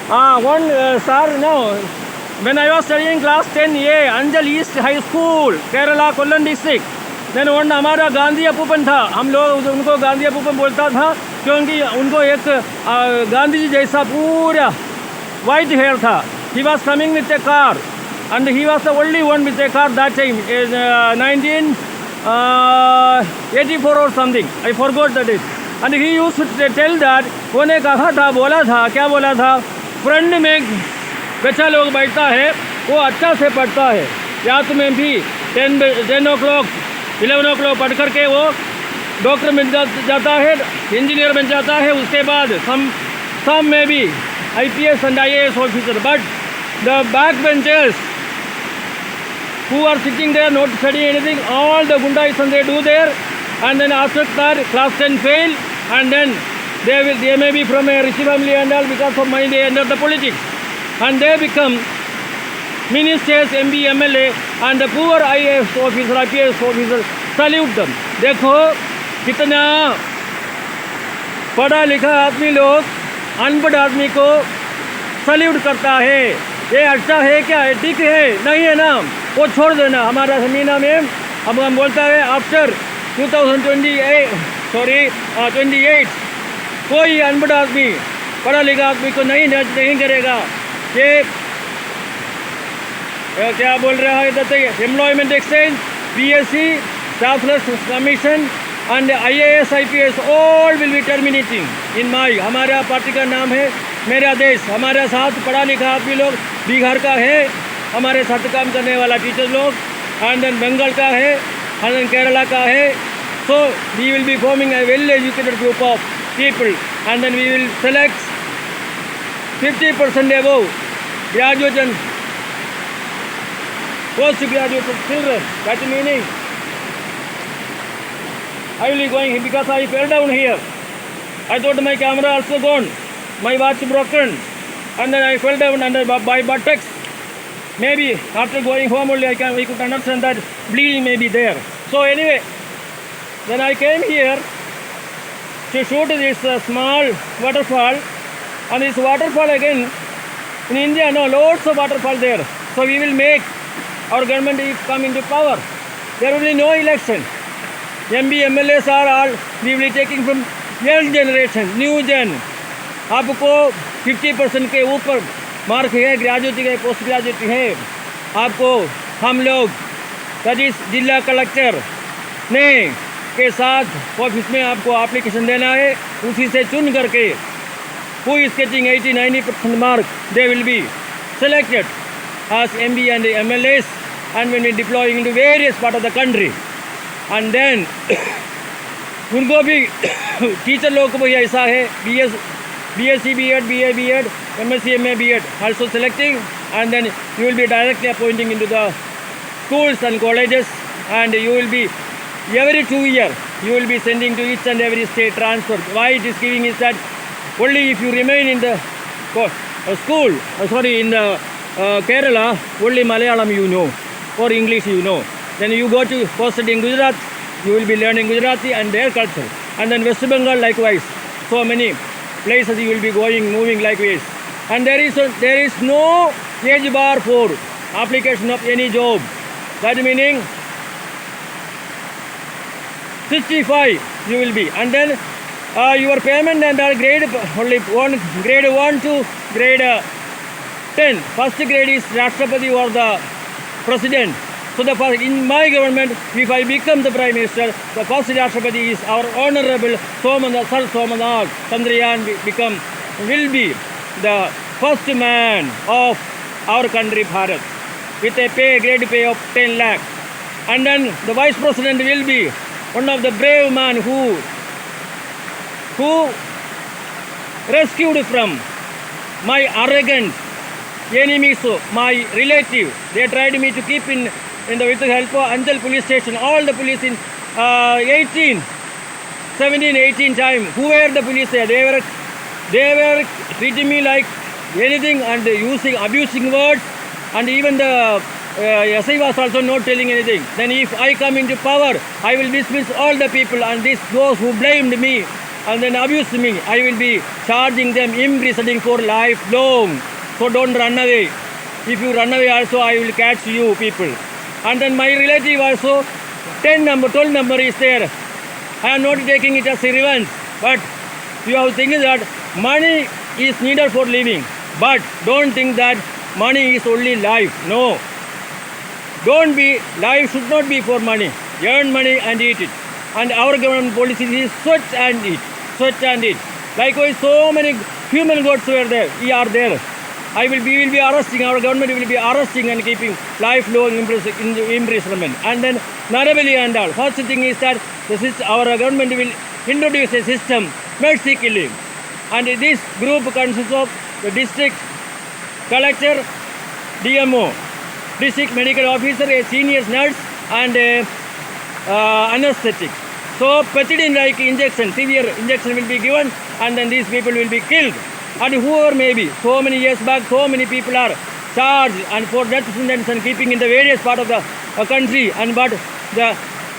Sir, no. When I was studying class 10A, Anjal East High School, Kerala, Kollam district, then one हमारा गांधी अपूपन था. हम लोग उनको गांधी अपूपन बोलता था क्योंकि उनको एक गांधी जी जैसा पूरा white hair था. He was coming with a car and he was the only one with a car that time in 1984 or something. I forgot that it. And he used to tell that उन्हें कहा था, बोला था, क्या बोला था, front में बच्चा लोग बैठता है वो अच्छा से पढ़ता है. या तुम्हें भी 10 o'clock 11 o'clock पढ़ करके वो डॉक्टर बन जाता है, इंजीनियर बन जाता है. उसके बाद some में भी IPS and IAS officer. But the backbenchers who are sitting there not studying anything, all the Gundaism they do there, and then after that class 10 fail, and then they may be from a rich family and all, because of money they enter the politics and they become ministers, MP, MLA, and the poor IAS officer, IPS officer salute them. देखो कितना पढ़ा लिखा आदमी लोग अनपढ़ आदमी को salute करता है. ये अच्छा है क्या? ठीक है? नहीं है ना, वो छोड़ देना. हमारा सेमिनार में हम बोलता है आफ्टर 28 कोई अनपढ़ आदमी पढ़ा लिखा आदमी को नहीं करेगा. ये क्या बोल रहा है? Employment exchange, PSC, staffless commission and IAS, IPS all will be terminating in my. हमारा पार्टी का नाम है मेरा देश. हमारे साथ पढ़ा लिखा आदमी लोग बिहार का है, हमारे साथ काम करने वाला टीचर लोग, and then बंगाल का है, and then केरला का है. So we will be forming a well educated group of people, and then we will select 50% above graduate and post-graduate children. That's the meaning. I will be going because I fell down here. I thought my camera also gone, my watch broken, and then I fell down under by buttocks. Maybe after going home only we could understand that bleeding may be there. So anyway, then I came here to shoot this small waterfall, and this waterfall again in India, no, loads of waterfall there. So we will make our government if come into power. There will be no election. MP, MLAs are all we will be taking from young generation, new gen. आपको 50% के ऊपर mark है, graduate है, post graduate है. आपको हम लोग जिला कलेक्टर ने के साथ ऑफिस में आपको एप्लीकेशन देना है. उसी से चुन करके who is getting 80-90% mark, they will be selected as MP and MLAs, and when we deploying into various part of the country. And then उनको भी टीचर लोगों को भी ऐसा है, BSc B.Ed, BA B.Ed, MSc MA B.Ed also selecting, and then you will be directly appointing into the schools and colleges, and you will be every 2 years you will be sending to each and every state transfer. Why it is giving is that only if you remain in the school, in the Kerala, only Malayalam you know or English you know. Then you go to posted in Gujarat, you will be learning Gujarati and their culture. And then West Bengal likewise. So many places you will be moving likewise. And there is no age bar for application of any job. That meaning 65 you will be. And then your payment and grade only grade 1 to grade 10. First grade is Rashtrapati or the President. So in my government, if I become the Prime Minister, the first Rashtrapati is our Honorable Sir Somanath Chandrayaan will be the first man of our country Bharat with a grade pay of 10 lakh. And then the Vice President will be one of the brave man who rescued from my arrogant enemies, my relative. They tried me to keep in the with the help of Anjal police station, all the police in 17-18 time, who were the police there, they were treating me like anything and abusing words, and even the SI was also not telling anything. Then if I come into power, I will dismiss all the people, and those who blamed me and then abuse me, I will be charging them imprisoning for lifelong. So don't run away. If you run away also, I will catch you people. And then my relative also, 12 number is there. I am not taking it as a revenge, but you have to think that money is needed for living. But don't think that money is only life. No. Life should not be for money. Earn money and eat it. And our government policy is sweat and eat. Sweat and eat. Likewise, so many human gods were there. We are there. We will be arresting, our government will be arresting and keeping lifelong imprisonment. And then Narabali and all. First thing is that our government will introduce a system, mercy killing. And this group consists of the district collector, DMO, district medical officer, a senior nurse, and anesthetic. So pethidine-like injection, severe injection will be given, and then these people will be killed. And whoever may be, so many years back, so many people are charged and for death sentence and keeping in the various part of the country, but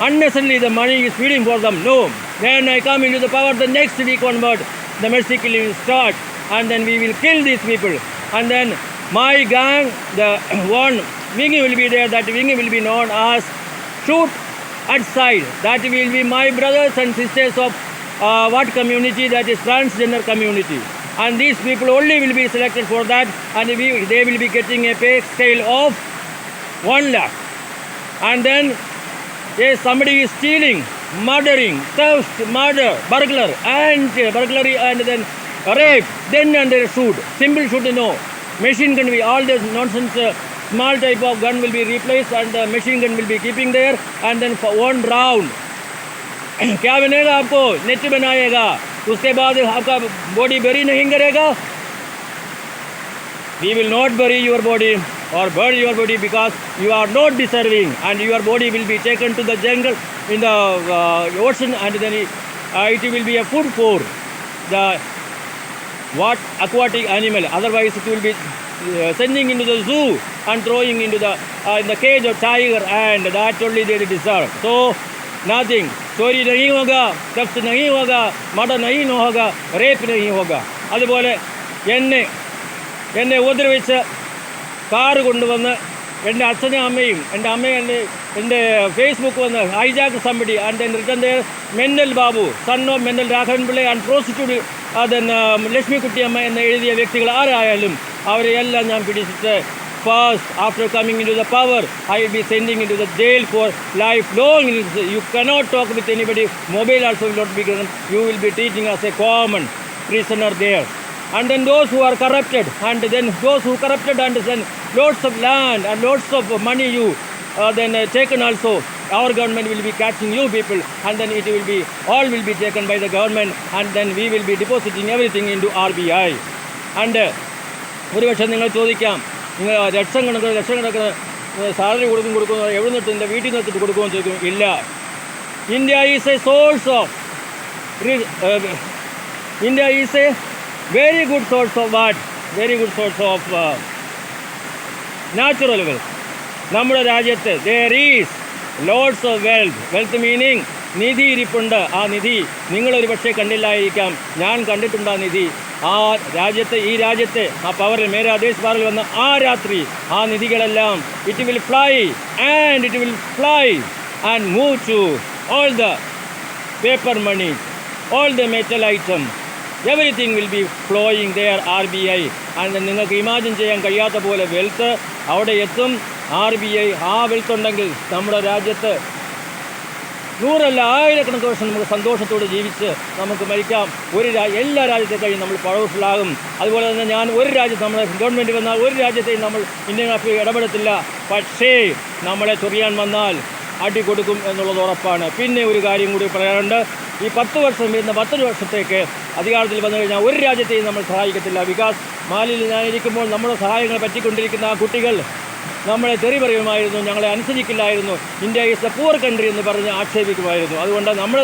unnecessarily the money is feeding for them. No. When I come into the power, the next week onward, the mercy killing will start, and then we will kill these people. And then my gang, the one wing will be there, that wing will be known as Shoot at Sight. That will be my brothers and sisters of what community? That is transgender community. And these people only will be selected for that, and they will be getting a pay scale of 1 lakh. And then if somebody is stealing, murdering, theft, murder, burglary, and then rape, then under shoot. Simple shoot, no. Machine gun will be, all this nonsense, small type of gun will be replaced, and the machine gun will be keeping there, and then for 1 round. क्या बनेगा आपको? Net बनाएगा, उसके बाद आपका body बरी नहीं करेगा. We will not bury your body or burn your body because you are not deserving, and your body will be taken to the jungle in the ocean, and then it will be a food for the aquatic animal. Otherwise it will be sending into the zoo and throwing into the in the cage of tiger, and that only they deserve. So nothing. चोरी नहीं होगा, theft नहीं होगा, murder नहीं होगा, rape नहीं होगा. അതുപോലെ എന്നെ ഉപദ്രവിച്ച് കാറ് കൊണ്ടുവന്ന് എൻ്റെ അച്ഛനും അമ്മയും എൻ്റെ ഫേസ്ബുക്ക് വന്ന് hijack somebody and then written there Mennal Babu, son of Mennal Raghavan Pillai and prosecute Lakshmikuttyamma എന്ന് എഴുതിയ വ്യക്തികൾ ആരായാലും അവരെയെല്ലാം ഞാൻ പിടിച്ചിട്ട് first, after coming into the power, I will be sending into the jail for lifelong. You cannot talk with anybody. Mobile also will not be given. You will be teaching as a common prisoner there. And then those who are corrupted, and then those who corrupted, and then lots of land and lots of money you then taken also. Our government will be catching you people, and then it will be all will be taken by the government, and then we will be depositing everything into RBI. And ഒരു പക്ഷേ നിങ്ങൾ ചോദിക്കാം, നിങ്ങൾ ലക്ഷക്കണക്കിന് salary കൊടുക്കുന്നു, എവിടെ നിന്നിട്ട് എൻ്റെ വീട്ടിൽ നിന്നിട്ട് കൊടുക്കുമെന്ന് ചോദിക്കും. ഇല്ല. India is a source of very good source of what? Very good source of natural wealth. നമ്മുടെ രാജ്യത്ത് there is lots of wealth. Wealth meaning നിധി ഇരിപ്പുണ്ട്. ആ നിധി നിങ്ങളൊരു പക്ഷേ കണ്ടില്ലായിരിക്കാം, ഞാൻ കണ്ടിട്ടുണ്ട്. ആ നിധി ഈ രാജ്യത്തെ ആ പവറിൽ മേരാ ദേശ് പവറിൽ വന്ന ആ രാത്രി ആ നിധികളെല്ലാം it will fly and move to all the paper money, all the metal item, everything will be flowing there RBI. and നിങ്ങൾക്ക് ഇമാജിൻ ചെയ്യാൻ കഴിയാത്ത പോലെ വെൽത്ത് അവിടെ എത്തും. RBI ആ വെൽത്ത് ഉണ്ടെങ്കിൽ നമ്മുടെ രാജ്യത്ത് നൂറല്ല ആയിരക്കണക്കിന് വർഷം നമുക്ക് സന്തോഷത്തോടെ ജീവിച്ച് നമുക്ക് മരിക്കാം. എല്ലാ രാജ്യത്തെ കഴിഞ്ഞ് നമ്മൾ പവർഫുള്ളാകും. അതുപോലെ തന്നെ ഞാൻ ഒരു രാജ്യത്ത് നമ്മുടെ ഗവൺമെൻറ് വന്നാൽ ഒരു രാജ്യത്തെയും നമ്മൾ ഇന്ത്യൻ അഫയർ ഇടപെടത്തില്ല. പക്ഷേ നമ്മളെ ചൊറിയാൻ വന്നാൽ അടി കൊടുക്കും എന്നുള്ളത് ഉറപ്പാണ്. പിന്നെ ഒരു കാര്യം കൂടി പറയാനുണ്ട്. ഈ 10 വർഷം വരുന്ന 10 വർഷത്തേക്ക് അധികാരത്തിൽ വന്നു കഴിഞ്ഞാൽ ഒരു രാജ്യത്തെയും നമ്മൾ സഹായിക്കത്തില്ല. വികാസ് മാലിൽ ഞാനിരിക്കുമ്പോൾ നമ്മുടെ സഹായങ്ങൾ പറ്റിക്കൊണ്ടിരിക്കുന്ന ആ കുട്ടികൾ നമ്മളെ തെറി പറയുമായിരുന്നു, ഞങ്ങളെ അനുസരിക്കില്ലായിരുന്നു, India is a poor country എന്ന് പറഞ്ഞ് ആക്ഷേപിക്കുമായിരുന്നു. അതുകൊണ്ട് നമ്മൾ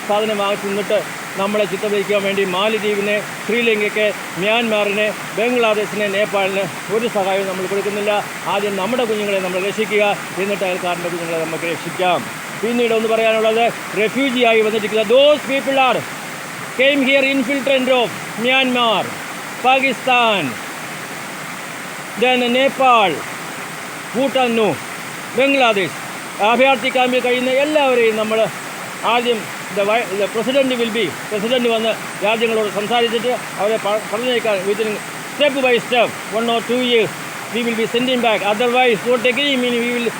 സാധനം വാങ്ങിച്ചു നിന്നിട്ട് നമ്മളെ ചിത്രീകരിക്കാൻ വേണ്ടി മാലിദ്വീപിനെ, ശ്രീലങ്കയ്ക്ക്, മ്യാൻമാറിനെ, ബംഗ്ലാദേശിനെ, നേപ്പാളിന് ഒരു സഹായവും നമ്മൾ കൊടുക്കുന്നില്ല. ആദ്യം നമ്മുടെ കുഞ്ഞുങ്ങളെ നമ്മൾ രക്ഷിക്കുക, എന്നിട്ട് അയൽക്കാരൻ്റെ കുഞ്ഞുങ്ങളെ നമുക്ക് രക്ഷിക്കാം. പിന്നീട് ഒന്ന് പറയാനുള്ളത്, റെഫ്യൂജിയായി വന്നിരിക്കുന്ന those people are came here infiltrant of Myanmar, Pakistan, then Nepal, Bhutan, Bangladesh. അഭയാർത്ഥി ക്യാമ്പിൽ കഴിയുന്ന എല്ലാവരെയും നമ്മൾ ആദ്യം പ്രസിഡന്റ് പ്രസിഡന്റ് വന്ന് രാജ്യങ്ങളോട് സംസാരിച്ചിട്ട് അവരെ പറഞ്ഞേക്കാൻ within step by step 1 or 2 years we will be sending back. Otherwise, what agree mean we will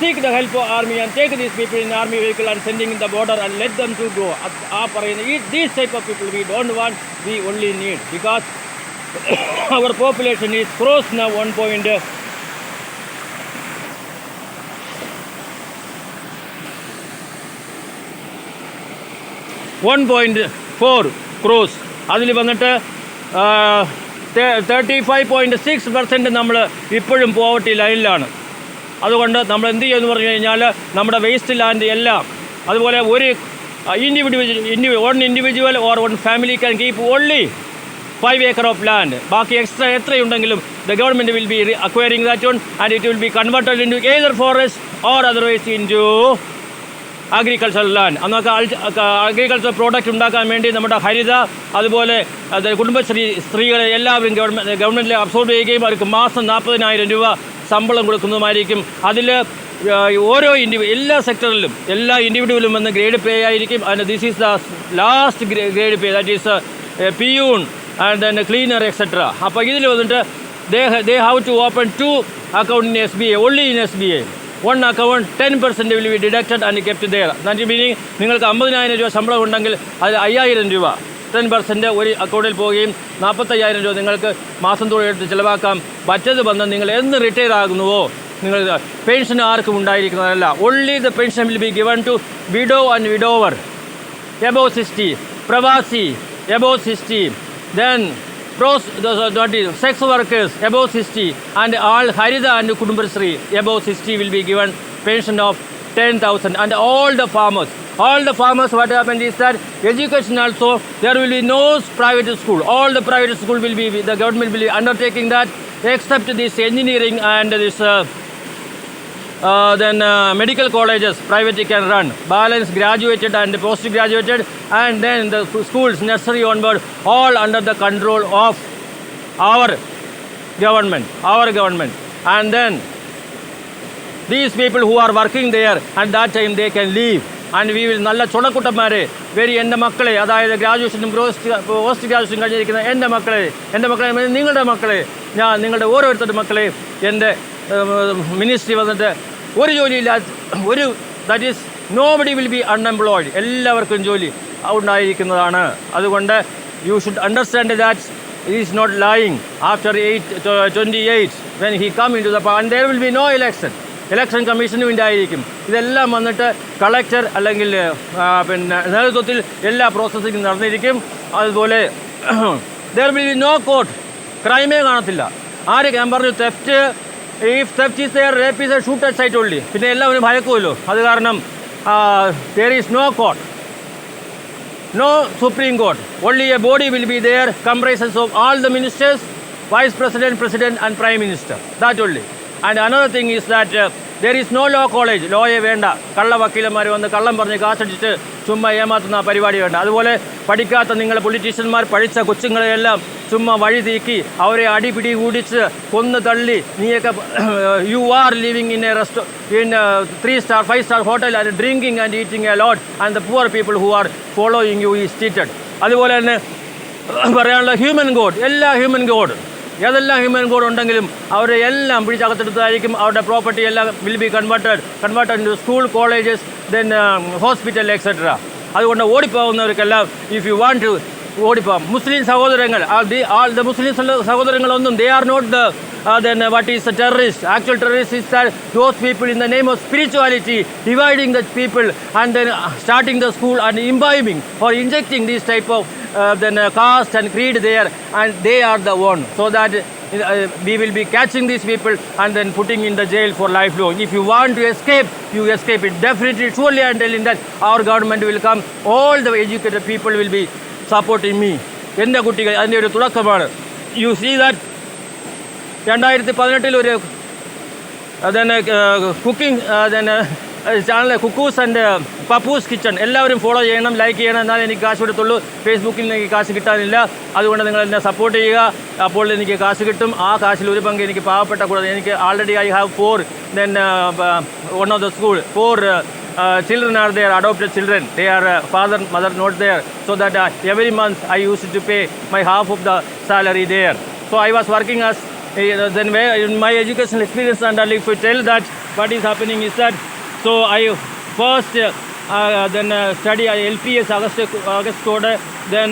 seek the help of army and take these people in army vehicle and sending in the border and let them to go. These type of people we don't want, we only need, because our population is crossed now 1.4 crores. അതിൽ വന്നിട്ട് 35.6% നമ്മൾ ഇപ്പോഴും poverty ലൈനിലാണ്. അതുകൊണ്ട് നമ്മൾ എന്ത് ചെയ്യുമെന്ന് പറഞ്ഞു കഴിഞ്ഞാൽ നമ്മുടെ വേസ്റ്റ് ലാൻഡ് എല്ലാം, അതുപോലെ ഒരു individual or one family can keep only 5 acre of land. ബാക്കി extra എത്രയുണ്ടെങ്കിലും the government will be acquiring that one and it will be converted into either forest or otherwise into agricultural land. അന്നൊക്കെ agriculture product ഉണ്ടാക്കാൻ വേണ്ടി നമ്മുടെ ഹരിത, അതുപോലെ കുടുംബശ്രീ സ്ത്രീകളെ എല്ലാവരും ഗവൺമെൻറ്റിൽ absorb ചെയ്യുകയും അവർക്ക് മാസം 40,000 രൂപ ശമ്പളം കൊടുക്കുന്നതുമായിരിക്കും. അതിൽ ഓരോ എല്ലാ സെക്ടറിലും എല്ലാ ഇൻഡിവിജ്വലും വന്ന് ഗ്രേഡ് പേ ആയിരിക്കും. And this is the last grade pay, that is peon and then cleaner etcetera. അപ്പോൾ ഇതിൽ വന്നിട്ട് they have to open 2 accounts in SBA, only in SBA. One account 10% will be deducted and kept there. That meaning നിങ്ങൾക്ക് 50,000 രൂപ ശമ്പളം ഉണ്ടെങ്കിൽ അത് 5,000 രൂപ 10% ഒരു അക്കൗണ്ടിൽ പോവുകയും 45,000 രൂപ നിങ്ങൾക്ക് മാസം തോറും എടുത്ത് ചിലവാക്കാം. മറ്റത് വന്ന് നിങ്ങൾ എന്ന് റിട്ടയർ ആകുന്നുവോ നിങ്ങൾ പെൻഷൻ ആർക്കും ഉണ്ടായിരിക്കുന്നതല്ല. Only the pension will be given to widow and widower above 60, pravasi above 60, then sex workers above 60, and all Harida and Kudumbasri above 60 will be given pension of 10,000. And all the farmers, what happened is that education also, there will be no private school. All the private school will be, the government will be undertaking that, except this engineering and this medical colleges private can run. Balance graduated and post-graduated, and then the schools nursery onward, all under the control of our government. And then these people who are working there, at that time they can leave. And we will നല്ല ചുണക്കുട്ടന്മാരെ എൻ്റെ മക്കളെ, അതായത് ഗ്രാജുവേഷനും post graduation കഴിഞ്ഞിരിക്കുന്ന എൻ്റെ മക്കളെ നിങ്ങളുടെ മക്കളെ, ഞാൻ നിങ്ങളുടെ ഓരോരുത്തരുടെ മക്കളെ എൻ്റെ മിനിസ്ട്രി വന്നിട്ട് ഒരു ജോലിയില്ല, that is nobody will be unemployed, എല്ലാവർക്കും ജോലി ഉണ്ടായിരിക്കുന്നതാണ്. അതുകൊണ്ട് you should understand that he is not lying. After 28 when he come into the power, and there will be no election commission ഉണ്ടായിരിക്കും. ഇതെല്ലാം വന്നിട്ട് കളക്ടർ അല്ലെങ്കിൽ നേതൃത്വത്തിൽ എല്ലാ പ്രോസസ്സിംഗ് നടന്നിരിക്കും. അതുപോലെ there will be no court, ക്രൈമേ കാണത്തില്ല. ഞാൻ പറഞ്ഞു theft, if theft is there, rape is a shoot at sight only. പിന്നെ എല്ലാവരും ഭയക്കുമല്ലോ. അത് കാരണം there is no court, no Supreme Court. Only a body will be there, comprises of all the ministers, vice president, president and prime minister. That only. And another thing is that there is no law college. ലോയെ വേണ്ട. കള്ള വക്കീലന്മാർ വന്ന് കള്ളം പറഞ്ഞ് കാശടിച്ചിട്ട് ചുമ്മാ ഏമാത്തുന്ന പരിപാടി വേണ്ട. അതുപോലെ പഠിക്കാത്ത നിങ്ങളെ പൊളിറ്റീഷ്യന്മാർ പഠിച്ച കൊച്ചുങ്ങളെയെല്ലാം ചുമ്മാ വഴി തീക്കി അവരെ അടിപിടി കൂടിച്ച് കൊന്ന് തള്ളി നീയൊക്കെ you are living in A in 3-star 5-star hotel and drinking and eating a lot, and the poor people who are following you is treated. അതുപോലെ തന്നെ പറയാനുള്ള ഹ്യൂമൻ ഗോഡ്, എല്ലാ ഹ്യൂമൻ ഗോഡ്, ഏതെല്ലാം ഹ്യൂമൻ ഗോഡ് ഉണ്ടെങ്കിലും അവരെ എല്ലാം പിടിച്ചകത്തെടുത്തതായിരിക്കും. അവരുടെ പ്രോപ്പർട്ടി എല്ലാം will be converted to school, colleges, then hospital etcetera. അതുകൊണ്ട് ഓടിപ്പോകുന്നവർക്കെല്ലാം ഇഫ് യു വാണ്ട് ടു ഓടിപ്പോകാം. മുസ്ലിം സഹോദരങ്ങൾ, the Muslim സഹോദരങ്ങളൊന്നും they are not the then what is a terrorist. Actual terrorist is that those people in the name of spirituality dividing the people and then starting the school and imbibing or injecting this type of caste and creed there, and they are the one, so that we will be catching these people and then putting in the jail for lifelong. If you want to escape, you escape it definitely. Surely I am telling that our government will come, all the educated people will be supporting me. എൻ്റെ കുട്ടികൾ അതിൻ്റെ ഒരു തുടക്കമാണ്. You see that 2018 ഒരു cooking channel cuckoo's and Pappus kitchen എല്ലാവരും follow ചെയ്യണം, like ചെയ്യണം. എന്നാലും എനിക്ക് കാശ് കിട്ടത്തുള്ളൂ. ഫേസ്ബുക്കിൽ എനിക്ക് കാശ് കിട്ടാനില്ല. അതുകൊണ്ട് നിങ്ങൾ എന്നെ സപ്പോർട്ട് ചെയ്യുക. അപ്പോൾ എനിക്ക് കാശ് കിട്ടും. ആ കാശിൽ ഒരു പങ്ക് എനിക്ക് പാവപ്പെട്ട കൂടാതെ എനിക്ക് already I have 4 then one of the school 4 children are there, adopted children. They are father mother not there, so that every month I used to pay my half of the salary there. So I was working as then in my educational experience, and if we tell that what is happening is that, so I first then study LPS August Code, then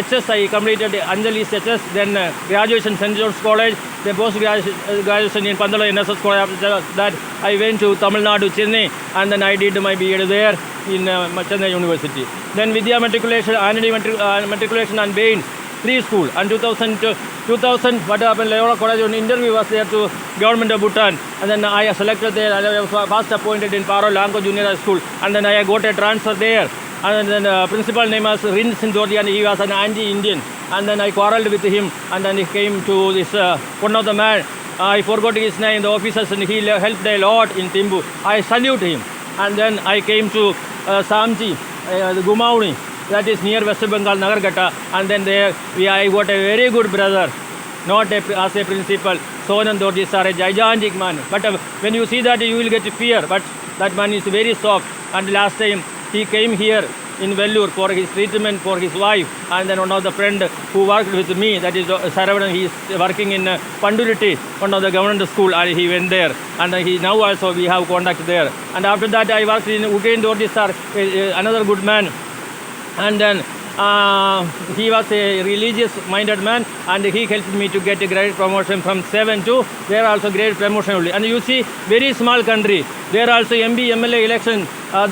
HS I completed Anjali's HS, then graduation St. George's College, then post graduation in Pandala NSS College. After that I went to Tamil Nadu, Chennai, and then I did my BEd there in Chennai University. Then Vidya Matriculation, Anandi Matriculation and Bains Preschool, and 2000 what happened, Loyola College, an interview was there to government of Bhutan, and then I selected there, and I was first appointed in Paro Lanko Junior High School, and then I got a transfer there, and then principal name was Rin Sindhori, and he was an anti-Indian, and then I quarreled with him, and then he came to this one of the man, I forgot his name, the officers, and he helped a lot in Timbu. I salute him. And then I came to Samji, Gumauni, that is near West Bengal, Nagargata, and then there I got a very good brother, not as a principal. Sonan Dordis are a gigantic man, but when you see that you will get fear, but that man is very soft. And last time he came here in Vellore for his treatment for his wife, and then one of the friend who worked with me, that is Saravanan, he is working in Panduriti, one of the government school, and he went there, and he now also we have contact there. And after that I worked in Ugain Dordisar, another good man, and then he was a religious minded man, and he helped me to get a great promotion from 7 to there also great promotion only. And you see, very small country, there also MB MLA election,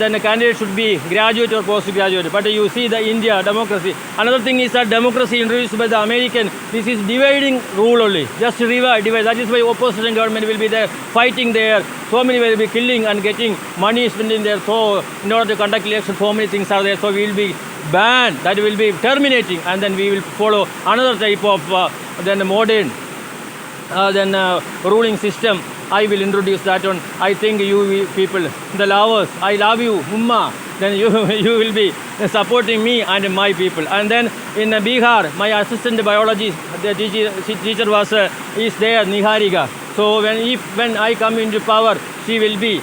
then a candidate should be graduate or postgraduate. But you see the India democracy. Another thing is that democracy introduced by the American, this is dividing rule only, just divide. That is why opposition government will be there fighting there. So many will be killing and getting money spending there. So in order to conduct election, so many things are there. So we will be banned, that will be terminating, and then we will follow another type of then modern ruling system. I will introduce that one. I think you people, the lovers, I love you, Umma. Then you will be supporting me and my people. And then in Bihar, my assistant biology, the teacher was is there, Niharika. So when I come into power, she will be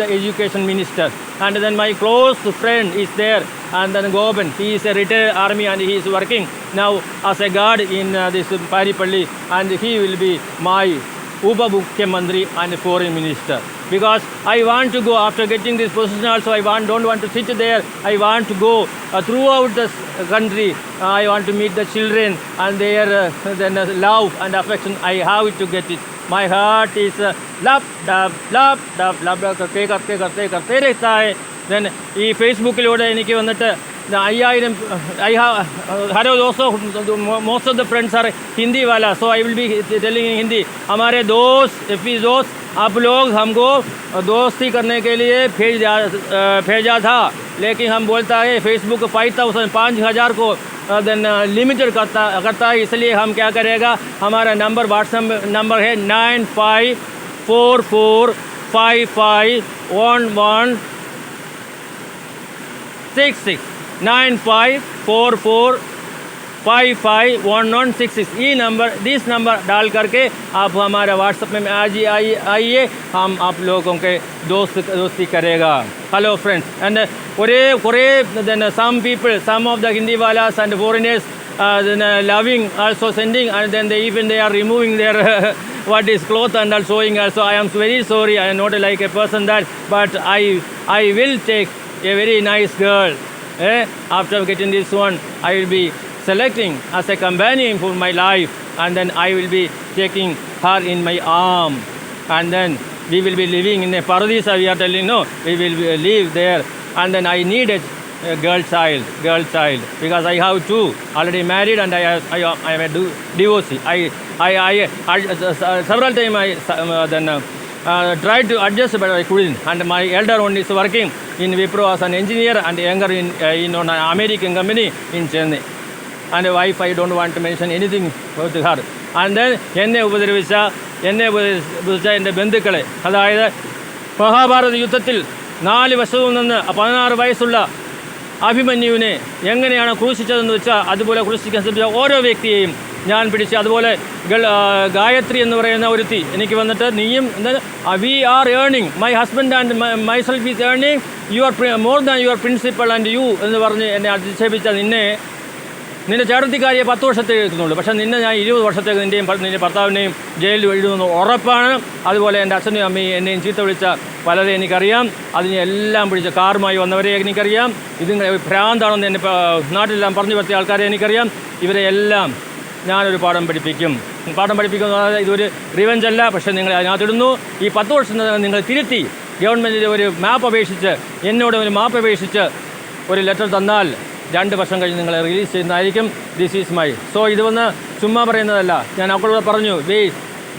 the education minister. And then my close friend is there, and then Goban, he is a retired army, and he is working now as a guard in this Paripalli, and he will be my Upa Mukhyamantri and foreign minister. Because I want to go, after getting this position also, I don't want to sit there. I want to go throughout the country. I want to meet the children and their love and affection. I have to get it. My heart is love, करते रहता है. Then ഈ ഫേസ്ബുക്കിലൂടെ എനിക്ക് വന്നിട്ട് 5000 I have also most of the friends are Hindi वाला, so I will be telling in Hindi. हमारे दोस्त FP दोस्त, आप लोग हमको दोस्ती करने के लिए भेजा था, लेकिन हम बोलता है फेसबुक 5000 को देन लिमिटेड करता है, इसलिए हम क्या करेगा, हमारा नंबर व्हाट्सएप नंबर है 9544551166 9544551166. ये नंबर, दिस नंबर डाल करके आप हमारे व्हाट्सएप में आज ही आइए, हम आप लोगों के दोस्ती करेगा. Hello friends, and then some people, some of the Hindi walas and foreigners loving also sending, and then they are removing their what is cloth and also showing also. I am very sorry, I am not like a person that, but I will take a very nice girl. After getting this one, I will be selecting as a companion for my life, and then I will be taking her in my arm, and then we will be living in a paradise. We are telling, no, we will live there, and then I needed a girl child, because I have 2 already married, and I am a divorcee. I several times I tried to adjust, but I couldn't. And my elder one is working in Wipro as an engineer, and younger in an American company in Chennai. And wife, I don't want to mention anything about her. And then എന്നെ ഉപദ്രവിച്ച എൻ്റെ ബന്ധുക്കളെ, അതായത് മഹാഭാരത യുദ്ധത്തിൽ 4 വശവും നിന്ന് 16 വയസ്സുള്ള അഭിമന്യുവിനെ എങ്ങനെയാണ് ക്രൂശിച്ചതെന്ന് വെച്ചാൽ അതുപോലെ ക്രൂശിക്കാൻ ശ്രമിച്ച ഓരോ വ്യക്തിയെയും ഞാൻ പിടിച്ച്, അതുപോലെ ഗായത്രി എന്ന് പറയുന്ന ഒരുത്തി എനിക്ക് വന്നിട്ട് നീയും we are earning, my husband and myself is earning, you are more than your principal and you എന്ന് പറഞ്ഞ് എന്നെ അധിക്ഷേപിച്ച നിന്റെ ചേട്ടത്തിക്കാരിയെ 10 വർഷത്തേക്ക് എത്തുന്നുള്ളൂ, പക്ഷേ നിന്നെ ഞാൻ 20 വർഷത്തേക്ക് നിൻ്റെ ഭർത്താവിനെയും ജയിലിൽ എഴുതുമെന്ന് ഉറപ്പാണ്. അതുപോലെ എൻ്റെ അച്ഛനെയും അമ്മയും എന്നെയും ചീത്ത വിളിച്ച പലരെ എനിക്കറിയാം, അതിനെ എല്ലാം പിടിച്ച കാറുമായി വന്നവരെ എനിക്കറിയാം, ഇത് ഭ്രാന്താണെന്ന് എന്നെ നാട്ടിലെല്ലാം പറഞ്ഞു പറ്റിയ ആൾക്കാരെ എനിക്കറിയാം. ഇവരെ എല്ലാം ഞാനൊരു പാഠം പഠിപ്പിക്കുന്നത് ഇതൊരു റിവെഞ്ച് അല്ല, പക്ഷേ നിങ്ങൾ അതിനകത്തിടുന്നു. ഈ 10 വർഷം നിങ്ങൾ തിരുത്തി ഗവൺമെൻറ്റിൻ്റെ ഒരു മാപ്പ് അപേക്ഷിച്ച്, എന്നോട് ഒരു മാപ്പ് അപേക്ഷിച്ച് ഒരു ലെറ്റർ തന്നാൽ 2 വർഷം കഴിഞ്ഞ് നിങ്ങളെ റിലീസ് ചെയ്യുന്നതായിരിക്കും. This is my. സോ ഇത് വന്ന് ചുമ്മാ പറയുന്നതല്ല. ഞാൻ അവളോട് പറഞ്ഞു,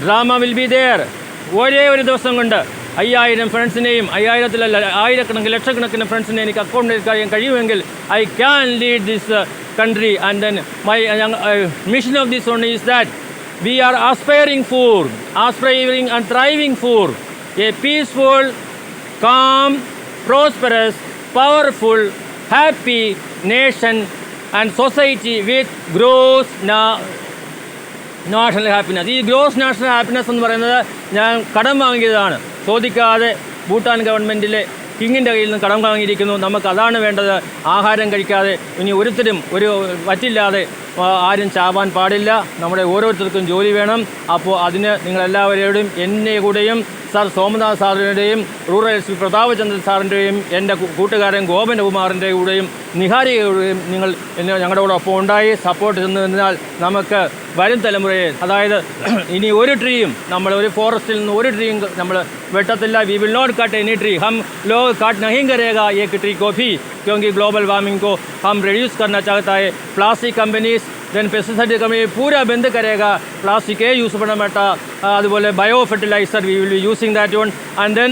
ഡ്രാമ വിൽ ബി ദെയർ. ഒരേ ഒരു ദിവസം കൊണ്ട് 5000 ഫ്രണ്ട്സിനെയും, 1000-ലല്ല, ആയിരക്കണക്കിന് ലക്ഷക്കണക്കിന് ഫ്രണ്ട്സിനെ എനിക്ക് അക്കൗണ്ട് എടുക്കാൻ കഴിയുമെങ്കിൽ I can lead this country. And then my mission of this one is that we are aspiring and thriving for a peaceful, calm, prosperous, powerful, happy nation and society with gross national happiness. ഈ gross national happiness എന്ന് പറയുന്നത് ഞാൻ കടം വാങ്ങിയതാണ്. ചോദിക്കാതെ ഭൂട്ടാൻ ഗവൺമെൻറ്റിലെ കിങ്ങിൻ്റെ കയ്യിൽ നിന്ന് കടം വാങ്ങിയിരിക്കുന്നു. നമുക്ക് അതാണ് വേണ്ടത്. ആഹാരം കഴിക്കാതെ ഇനി ഒരുത്തരും ഒരു വറ്റില്ലാതെ ആരും ചാവാൻ പാടില്ല. നമ്മുടെ ഓരോരുത്തർക്കും ജോലി വേണം. അപ്പോൾ അതിന് നിങ്ങളെല്ലാവരോടും എന്നെ കൂടെയും സാർ സോമനാഥ് സാറിൻ്റെയും റൂറൽ എസ് പി പ്രതാപചന്ദ്രൻ സാറിൻ്റെയും എൻ്റെ കൂട്ടുകാരൻ ഗോപനകുമാറിൻ്റെ കൂടെയും നിഹാരികയുടെയും നിങ്ങൾ ഞങ്ങളുടെ കൂടെ ഒപ്പം ഉണ്ടായി സപ്പോർട്ട് ചെന്നാൽ നമുക്ക് വരും തലമുറയെ, അതായത് ഇനി ഒരു ട്രീയും നമ്മൾ ഒരു ഫോറസ്റ്റിൽ നിന്ന് ഒരു ട്രീയും നമ്മൾ വെട്ടത്തില്ല. We will not cut any tree. हम लोग काट नहीं करेगा एक ट्री को भी, क्योंकि ग्लोबल वार्मिंग को हम रिड्यूस करना चाहता है. Plastic companies then pesticide company पूरा बंद करेगा. प्लास्टिक यूज़ பண்ண மாட்டா. അതുപോലെ bio fertiliser we will be using that one. And then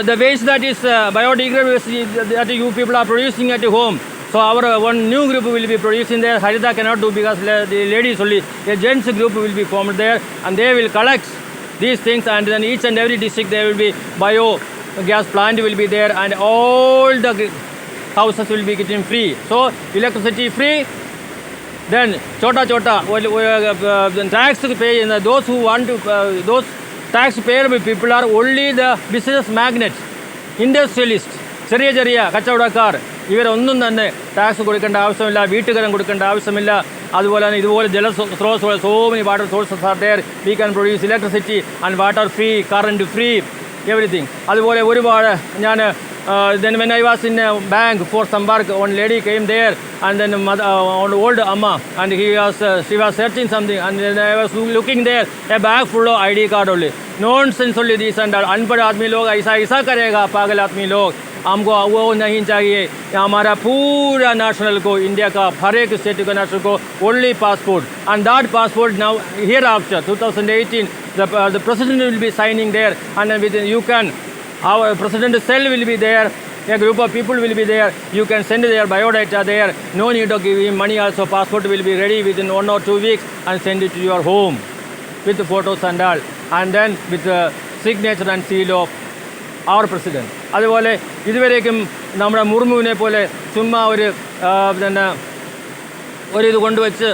the waste that is biodegradable waste that you people are producing at home. So our one new group will be producing there. Harita cannot do because the ladies only. A gents group will be formed there and they will collect these things, and then each and every district there will be bio gas plant will be there, and all the houses will be getting free. So electricity free. Then chota tax pay, those who want to those taxpayer people are only the business magnates, industrialists, ചെറിയ കച്ചവടക്കാർ. ഇവരൊന്നും തന്നെ tax കൊടുക്കേണ്ട ആവശ്യമില്ല, വീട്ടുകാരൻ കൊടുക്കേണ്ട ആവശ്യമില്ല. അതുപോലെ തന്നെ ഇതുപോലെ ജലസ്രോതസ്സുകൾ, so many water sources are there. We can produce electricity and water free, current free, everything. അതുപോലെ ഒരുപാട് ഞാൻ then when I was in a bank for some work, one lady came there, and then on old amma, and she was searching something, and then I was looking there, a bag full of ID card only. Nonsense only this and that. अनपढ़ आदमी लोग ऐसा करेगा, पागल आदमी लोग. हमको वो नहीं चाहिए. हमारा पूरा नेशनल को, इंडिया का हर एक स्टेट का नेशनल को only passport, and that passport now hereafter 2018 the president will be signing there, and then you can, our president cell will be there, a group of people will be there, you can send their biodata there, no need to give him money. Also passport will be ready within 1 or 2 weeks and send it to your home with the photos and all, and then with the signature and seal of our president. അതുപോലെ ഇതുവരേക്കും നമ്മുടെ മുർമുവിനെ പോലെ ചുമ്മാ ഒരു ഇത് കൊണ്ടുവച്ച്